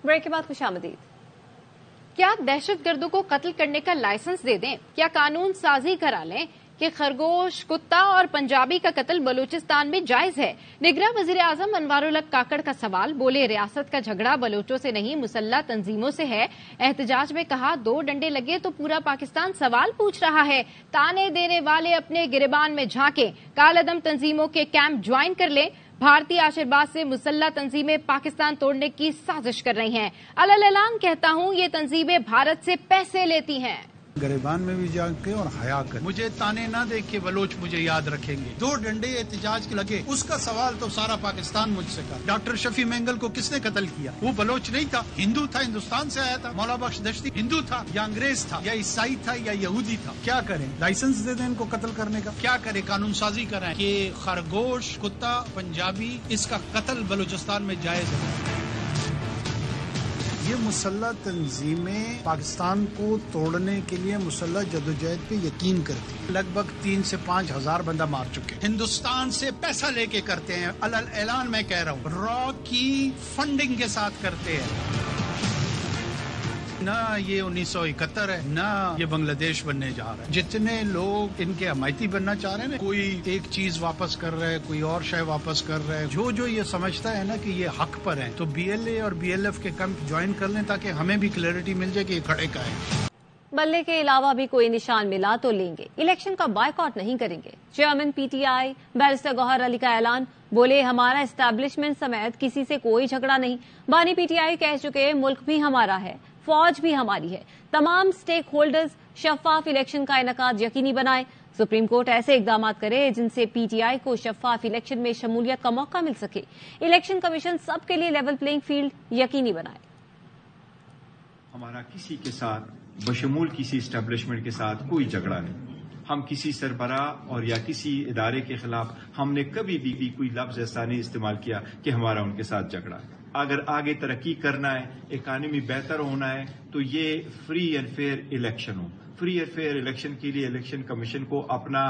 Break کے بعد خوش آمدید۔ کیا دہشت گردوں کو قتل کرنے کا لائسنس دے دیں؟ کیا قانون سازی کرا لیں کہ خرگوش، کتا اور پنجابی کا قتل بلوچستان میں جائز ہے؟ نگراں وزیر اعظم انوار الحق کاکڑ کا سوال، بولے ریاست کا جھگڑا بلوچوں سے نہیں مسلح تنظیموں سے ہے۔ احتجاج میں کہا 2 ڈنڈے لگے تو پورا پاکستان سوال پوچھ رہا ہے۔ تانے دینے والے اپنے گریبان میں جھانکیں، کالعدم تنظیموں کے کیمپ جوائن کر لیں۔ بھارتی آشیرواد سے مسلح تنظیمیں پاکستان توڑنے کی سازش کر رہی ہیں۔ اعلان کہتا ہوں یہ تنظیمیں بھارت سے پیسے لیتی ہیں۔ گریبان میں بھی جا کے اور حیا کر، مجھے تانے نہ دیکھ کے بلوچ مجھے یاد رکھیں گے۔ 2 ڈنڈے احتجاج کے لگے، اس کا سوال تو سارا پاکستان مجھ سے کر۔ ڈاکٹر شفیع مینگل کو کس نے قتل کیا؟ وہ بلوچ نہیں تھا، ہندو تھا، ہندوستان سے آیا تھا۔ مولا بخش دشتی ہندو تھا یا انگریز تھا یا عیسائی تھا یا یہودی تھا؟ کیا کریں؟ لائسنس دے دیں ان کو قتل کرنے کا؟ کیا کریں؟ قانون سازی کریں کہ خرگوش، کتا، پنجابی، اس کا قتل بلوچستان میں جائز ہے۔ یہ مسلح تنظیمیں پاکستان کو توڑنے کے لیے مسلح جدوجہد پہ یقین کرتی ہیں۔ لگ بھگ 3 سے 5 ہزار بندہ مار چکے، ہندوستان سے پیسہ لے کے کرتے ہیں۔ اعلان میں کہہ رہا ہوں، را کی فنڈنگ کے ساتھ کرتے ہیں۔ نہ یہ 1971 ہے، نہ یہ بنگلہ دیش بننے جا رہا ہے۔ جتنے لوگ ان کے حمایتی بننا چاہ رہے ہیں نا، کوئی ایک چیز واپس کر رہا ہے، کوئی اور شے واپس کر رہا ہے، جو یہ سمجھتا ہے نا کہ یہ حق پر ہے، تو BLA اور BLF کے کیمپ جوائن کر لیں تاکہ ہمیں بھی کلیئرٹی مل جائے کہ یہ کھڑے کا ہے۔ بلے کے علاوہ بھی کوئی نشان ملا تو لیں گے، الیکشن کا بائیکاٹ نہیں کریں گے۔ چیئرمین PTI بیرسٹر گوہر علی کا اعلان، بولے ہمارا اسٹیبلشمنٹ سمیت کسی سے کوئی جھگڑا نہیں۔ بانی PTI کہہ چکے ملک بھی ہمارا ہے، فوج بھی ہماری ہے، تمام سٹیک ہولڈرز شفاف الیکشن کا انعقاد یقینی بنائیں۔ سپریم کورٹ ایسے اقدامات کرے جن سے PTI کو شفاف الیکشن میں شمولیت کا موقع مل سکے۔ الیکشن کمیشن سب کے لیے لیول پلینگ فیلڈ یقینی بنائے۔ ہمارا کسی کے ساتھ بشمول کسی اسٹیبلشمنٹ کے ساتھ کوئی جھگڑا نہیں۔ ہم کسی سربراہ اور یا کسی ادارے کے خلاف ہم نے کبھی بھی کوئی لفظ ایسا نہیں استعمال کیا کہ ہمارا ان کے ساتھ جھگڑا ہے۔ اگر آگے ترقی کرنا ہے، اکانومی بہتر ہونا ہے تو یہ فری اینڈ فیئر الیکشن ہو۔ فری اینڈ فیئر الیکشن کے لیے الیکشن کمیشن کو اپنا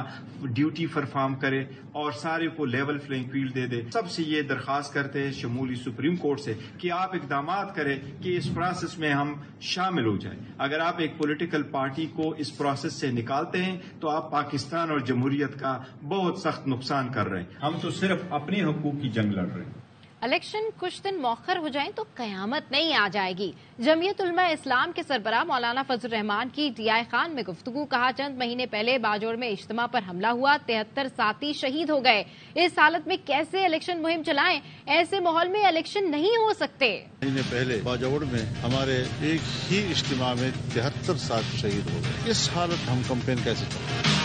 ڈیوٹی پرفارم کرے اور سارے کو لیول پلینگ فیلڈ دے دے۔ سب سے یہ درخواست کرتے ہیں شمولی سپریم کورٹ سے کہ آپ اقدامات کریں کہ اس پروسیس میں ہم شامل ہو جائیں۔ اگر آپ ایک پولیٹیکل پارٹی کو اس پروسیس سے نکالتے ہیں تو آپ پاکستان اور جمہوریت کا بہت سخت نقصان کر رہے ہیں۔ ہم تو صرف اپنے حقوق کی جنگ لڑ رہے ہیں۔ الیکشن کچھ دن مؤخر ہو جائیں تو قیامت نہیں آ جائے گی۔ جمعیت علماء اسلام کے سربراہ مولانا فضل الرحمان کی DI خان میں گفتگو، کہا چند مہینے پہلے باجوڑ میں اجتماع پر حملہ ہوا، 73 ساتھی شہید ہو گئے۔ اس حالت میں کیسے الیکشن مہم چلائیں؟ ایسے ماحول میں الیکشن نہیں ہو سکتے۔ مہینے پہلے باجوڑ میں ہمارے ایک ہی اجتماع میں 73 ساتھی شہید ہو گئے۔ اس حالت ہم کمپین کیسے چلائیں؟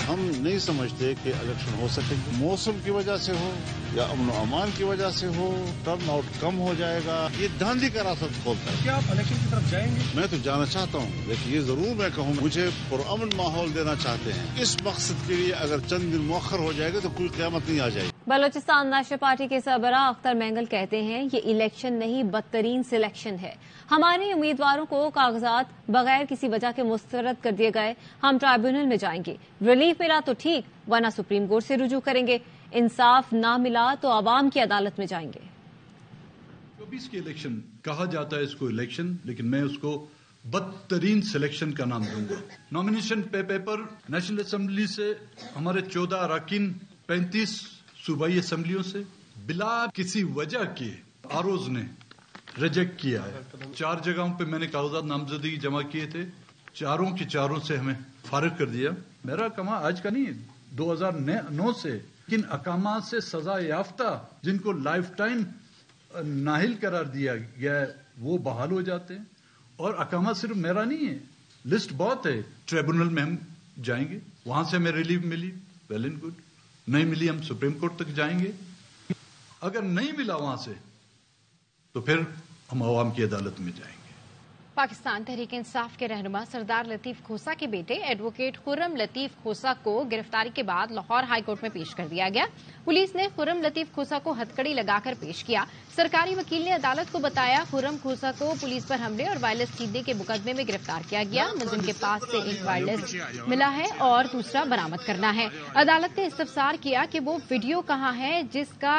ہم نہیں سمجھتے کہ الیکشن ہو سکے گا۔ موسم کی وجہ سے ہو یا امن و امان کی وجہ سے ہو، ٹرن آؤٹ کم ہو جائے گا، یہ دھاندلی کا راستہ کھولتا ہے۔ کیا آپ الیکشن کی طرف جائیں گے؟ میں تو جانا چاہتا ہوں، لیکن یہ ضرور میں کہوں مجھے پرامن ماحول دینا چاہتے ہیں۔ اس مقصد کے لیے اگر چند دن مؤخر ہو جائے گا تو کوئی قیامت نہیں آ جائے گی۔ بلوچستان نیشنل پارٹی کے سربراہ اختر مینگل کہتے ہیں یہ الیکشن نہیں بدترین سلیکشن ہے۔ ہمارے امیدواروں کو کاغذات بغیر کسی وجہ کے مسترد کر دیے گئے، ہم ٹرائبیونل میں جائیں گے، ریلیف ملا تو ٹھیک ورنہ سپریم کورٹ سے رجوع کریں گے، انصاف نہ ملا تو عوام کی عدالت میں جائیں گے۔ 24 کے الیکشن کہا جاتا ہے اس کو الیکشن، لیکن میں اس کو بدترین سلیکشن کا نام دوں گا۔ نامینیشن پیپر نیشنل اسمبلی سے ہمارے 14 اراکین 35 صوبائی اسمبلیوں سے بلا کسی وجہ کے آروز نے ریجیکٹ کیا ہے۔ 4 جگہوں پہ میں نے کاغذات نامزدگی جمع کیے تھے، چاروں کے چاروں سے ہمیں فارغ کر دیا۔ میرا کما آج کا نہیں، 2009 سے کن احکامات سے سزا یافتہ جن کو لائف ٹائم نااہل قرار دیا گیا ہے وہ بحال ہو جاتے ہیں، اور احکامات صرف میرا نہیں ہے، لسٹ بہت ہے۔ ٹریبونل میں ہم جائیں گے، وہاں سے ہمیں ریلیف ملی، ویل اینڈ گڈ، نہیں ملی ہم سپریم کورٹ تک جائیں گے، اگر نہیں ملا وہاں سے تو پھر ہم عوام کی عدالت میں جائیں گے۔ پاکستان تحریک انصاف کے رہنما سردار لطیف کھوسا کے بیٹے ایڈوکیٹ خرم لطیف کھوسا کو گرفتاری کے بعد لاہور ہائی کورٹ میں پیش کر دیا گیا۔ پولیس نے خرم لطیف کھوسا کو ہتھکڑی لگا کر پیش کیا۔ سرکاری وکیل نے عدالت کو بتایا خرم کھوسا کو پولیس پر حملے اور وائرلیس چھیننے کے مقدمے میں گرفتار کیا گیا۔ ملزم کے پاس سے ایک وائرلیس ملا ہے اور دوسرا برآمد کرنا ہے۔ عدالت نے استفسار کیا کہ وہ ویڈیو کہاں ہے جس کا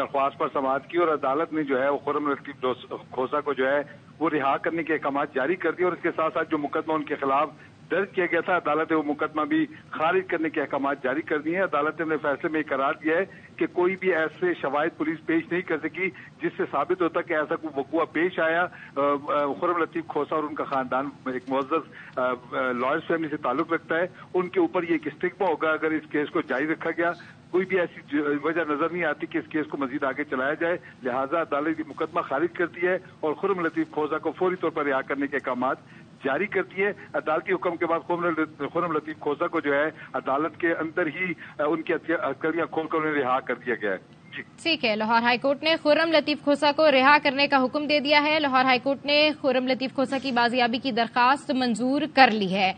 درخواست پر سماعت کی اور عدالت نے جو ہے وہ خرم لطیف کھوسہ کو جو ہے وہ رہا کرنے کے احکامات جاری کر دیے اور اس کے ساتھ ساتھ جو مقدمہ ان کے خلاف درج کیا گیا تھا عدالت نے وہ مقدمہ بھی خارج کرنے کے احکامات جاری کر دیے ہیں. عدالت نے فیصلے میں قرار دیا ہے کہ کوئی بھی ایسے شواہد پولیس پیش نہیں کر سکی جس سے ثابت ہوتا کہ ایسا کوئی وقوع پیش آیا. خرم لطیف کھوسہ اور ان کا خاندان ایک معزز لائرز فیملی سے تعلق رکھتا ہے. ان کے اوپر یہ ایک اسٹگما ہوگا اگر اس کیس کو جاری رکھا گیا. کوئی بھی ایسی وجہ نظر نہیں آتی کہ اس کیس کو مزید آگے چلایا جائے. لہٰذا عدالت یہ مقدمہ خارج کرتی ہے اور خرم لطیف کھوسہ کو فوری طور پر رہا کرنے کے احکامات جاری کرتی ہے. عدالتی حکم کے بعد خرم لطیف کھوسہ کو جو ہے عدالت کے اندر ہی ان کی ہتھکڑیاں کھول کر انہیں رہا کر دیا گیا ہے. ٹھیک ہے. لاہور ہائی کورٹ نے خرم لطیف کھوسہ کو رہا کرنے کا حکم دے دیا ہے. لاہور ہائی کورٹ نے خرم لطیف کھوسہ کی بازیابی کی درخواست منظور کر لی ہے.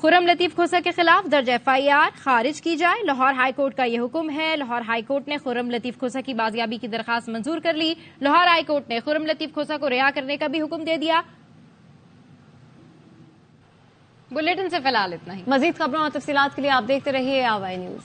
خرم لطیف کھوسہ کے خلاف درج FIR خارج کی جائے. لاہور ہائی کورٹ کا یہ حکم ہے. لاہور ہائی کورٹ نے خرم لطیف کھوسہ کی بازیابی کی درخواست منظور کر لی. لاہور ہائی کورٹ نے خرم لطیف کھوسہ کو رہا کرنے کا بھی حکم دے دیا. بلیٹن سے فی الحال اتنا ہی. مزید خبروں اور تفصیلات کے لیے آپ دیکھتے رہیے آوائی نیوز.